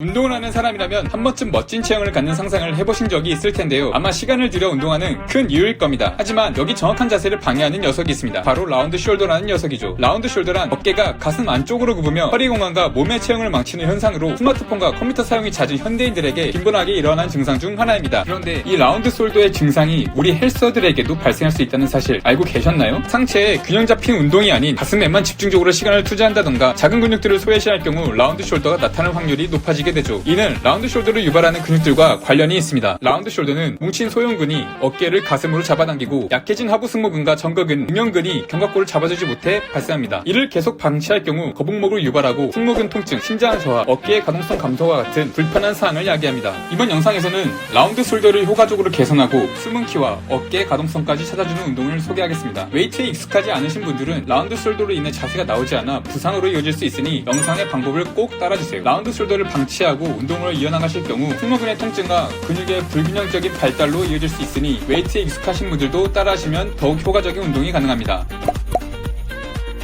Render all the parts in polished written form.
운동을 하는 사람이라면 한 번쯤 멋진 체형을 갖는 상상을 해보신 적이 있을 텐데요. 아마 시간을 들여 운동하는 큰 이유일 겁니다. 하지만 여기 정확한 자세를 방해하는 녀석이 있습니다. 바로 라운드 숄더라는 녀석이죠. 라운드 숄더란 어깨가 가슴 안쪽으로 굽으며 허리 공간과 몸의 체형을 망치는 현상으로 스마트폰과 컴퓨터 사용이 잦은 현대인들에게 빈번하게 일어나는 증상 중 하나입니다. 그런데 이 라운드 숄더의 증상이 우리 헬스어들에게도 발생할 수 있다는 사실 알고 계셨나요? 상체에 균형 잡힌 운동이 아닌 가슴에만 집중적으로 시간을 투자한다던가 작은 근육들을 소외시할 경우 라운드 숄더가 나타날 확률이 높아지게 되죠. 이는 라운드 숄더를 유발하는 근육들과 관련이 있습니다. 라운드 숄더는 뭉친 소형근이 어깨를 가슴으로 잡아당기고 약해진 하부 승모근과 정거근, 등형근이 견갑골을 잡아주지 못해 발생합니다. 이를 계속 방치할 경우 거북목을 유발하고 승모근 통증, 신장 저하, 어깨의 가동성 감소와 같은 불편한 사항을 야기합니다. 이번 영상에서는 라운드 숄더를 효과적으로 개선하고 숨은 키와 어깨의 가동성까지 찾아주는 운동을 소개하겠습니다. 웨이트에 익숙하지 않으신 분들은 라운드 숄더로 인해 자세가 나오지 않아 부상으로 이어질 수 있으니 영상의 방법을 꼭 따라주세요. 라운드 숄더를 방치하고 운동을 이어나가실 경우 승모근의 통증과 근육의 불균형적인 발달로 이어질 수 있으니 웨이트에 익숙하신 분들도 따라하시면 더욱 효과적인 운동이 가능합니다.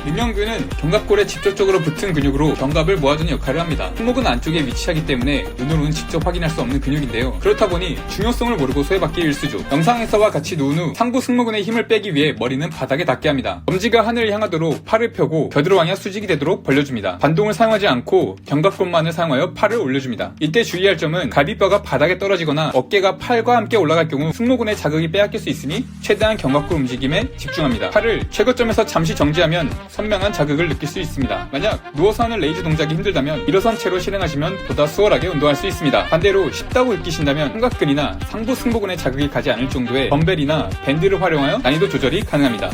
등형근은 견갑골에 직접적으로 붙은 근육으로 견갑을 모아주는 역할을 합니다. 승모근 안쪽에 위치하기 때문에 눈으로는 직접 확인할 수 없는 근육인데요. 그렇다 보니 중요성을 모르고 소외받기 일쑤죠. 영상에서와 같이 누운 후 상부 승모근의 힘을 빼기 위해 머리는 바닥에 닿게 합니다. 엄지가 하늘을 향하도록 팔을 펴고 겨드랑이가 수직이 되도록 벌려줍니다. 반동을 사용하지 않고 견갑골만을 사용하여 팔을 올려줍니다. 이때 주의할 점은 갈비뼈가 바닥에 떨어지거나 어깨가 팔과 함께 올라갈 경우 승모근의 자극이 빼앗길 수 있으니 최대한 견갑골 움직임에 집중합니다. 팔을 최고점에서 잠시 정지하면 선명한 자극을 느낄 수 있습니다. 만약 누워서 하는 레이즈 동작이 힘들다면 일어선 채로 실행하시면 보다 수월하게 운동할 수 있습니다. 반대로 쉽다고 느끼신다면 삼각근이나 상부 승모근에 자극이 가지 않을 정도의 덤벨이나 밴드를 활용하여 난이도 조절이 가능합니다.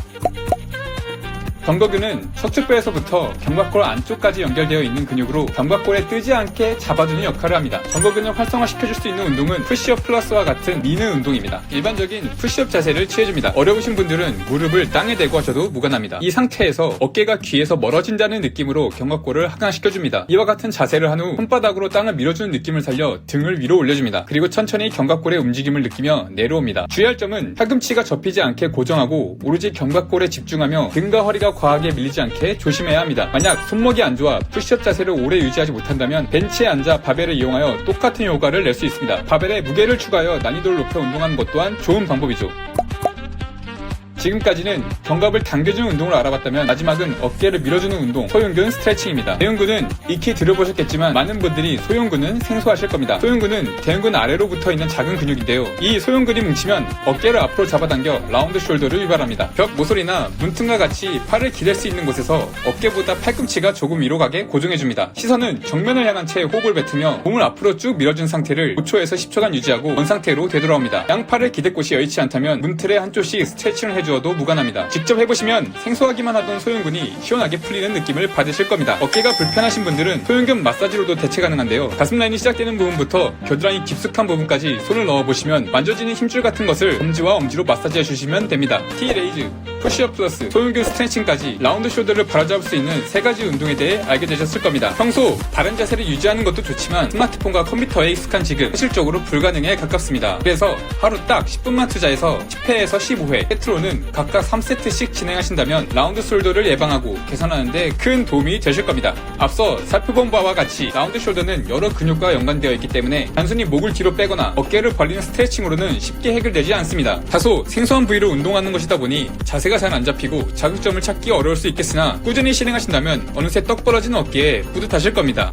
견거근은 척추뼈에서부터 견갑골 안쪽까지 연결되어 있는 근육으로 견갑골에 뜨지 않게 잡아주는 역할을 합니다. 견거근을 활성화시켜줄 수 있는 운동은 푸시업 플러스와 같은 미는 운동입니다. 일반적인 푸시업 자세를 취해줍니다. 어려우신 분들은 무릎을 땅에 대고 하셔도 무관합니다. 이 상태에서 어깨가 귀에서 멀어진다는 느낌으로 견갑골을 하강시켜줍니다. 이와 같은 자세를 한 후 손바닥으로 땅을 밀어주는 느낌을 살려 등을 위로 올려줍니다. 그리고 천천히 견갑골의 움직임을 느끼며 내려옵니다. 주의할 점은 팔꿈치가 접히지 않게 고정하고 오로지 견갑골에 집중하며 등과 허리가 과하게 밀리지 않게 조심해야 합니다. 만약 손목이 안 좋아 푸시업 자세를 오래 유지하지 못한다면 벤치에 앉아 바벨을 이용하여 똑같은 효과를 낼 수 있습니다. 바벨에 무게를 추가하여 난이도를 높여 운동하는 것 또한 좋은 방법이죠. 지금까지는 견갑을 당겨주는 운동을 알아봤다면 마지막은 어깨를 밀어주는 운동, 소흉근 스트레칭입니다. 대흉근은 익히 들어보셨겠지만 많은 분들이 소흉근은 생소하실 겁니다. 소흉근은 대흉근 아래로 붙어있는 작은 근육인데요. 이 소흉근이 뭉치면 어깨를 앞으로 잡아당겨 라운드 숄더를 유발합니다. 벽 모서리나 문틈과 같이 팔을 기댈 수 있는 곳에서 어깨보다 팔꿈치가 조금 위로 가게 고정해줍니다. 시선은 정면을 향한 채 호흡을 뱉으며 몸을 앞으로 쭉 밀어준 상태를 5초에서 10초간 유지하고 원 상태로 되돌아옵니다. 양팔을 기댈 곳이 여의치 않다면 문틀에 한쪽씩 스트레칭을 해주어도 무관합니다. 직접 해보시면 생소하기만 하던 소흉근이 시원하게 풀리는 느낌을 받으실 겁니다. 어깨가 불편하신 분들은 소흉근 마사지로도 대체 가능한데요. 가슴 라인이 시작되는 부분부터 겨드랑이 깊숙한 부분까지 손을 넣어보시면 만져지는 힘줄 같은 것을 검지와 엄지로 마사지해 주시면 됩니다. T-레이즈, 푸시업 플러스, 소흉근 스트레칭까지 라운드 숄더를 바로잡을 수 있는 3가지 운동에 대해 알게 되셨을 겁니다. 평소 바른 자세를 유지하는 것도 좋지만 스마트폰과 컴퓨터에 익숙한 지금 현실적으로 불가능에 가깝습니다. 그래서 하루 딱 10분만 투자해서 10회에서 15회, 세트로는 각각 3세트씩 진행하신다면 라운드 숄더를 예방하고 개선하는데 큰 도움이 되실 겁니다. 앞서 살펴본 바와 같이 라운드 숄더는 여러 근육과 연관되어 있기 때문에 단순히 목을 뒤로 빼거나 어깨를 벌리는 스트레칭으로는 쉽게 해결되지 않습니다. 다소 생소한 부위를 운동하는 것이다 보니 자세가 잘 안 잡히고 자극점을 찾기 어려울 수 있겠으나 꾸준히 실행하신다면 어느새 떡 벌어진 어깨에 뿌듯하실 겁니다.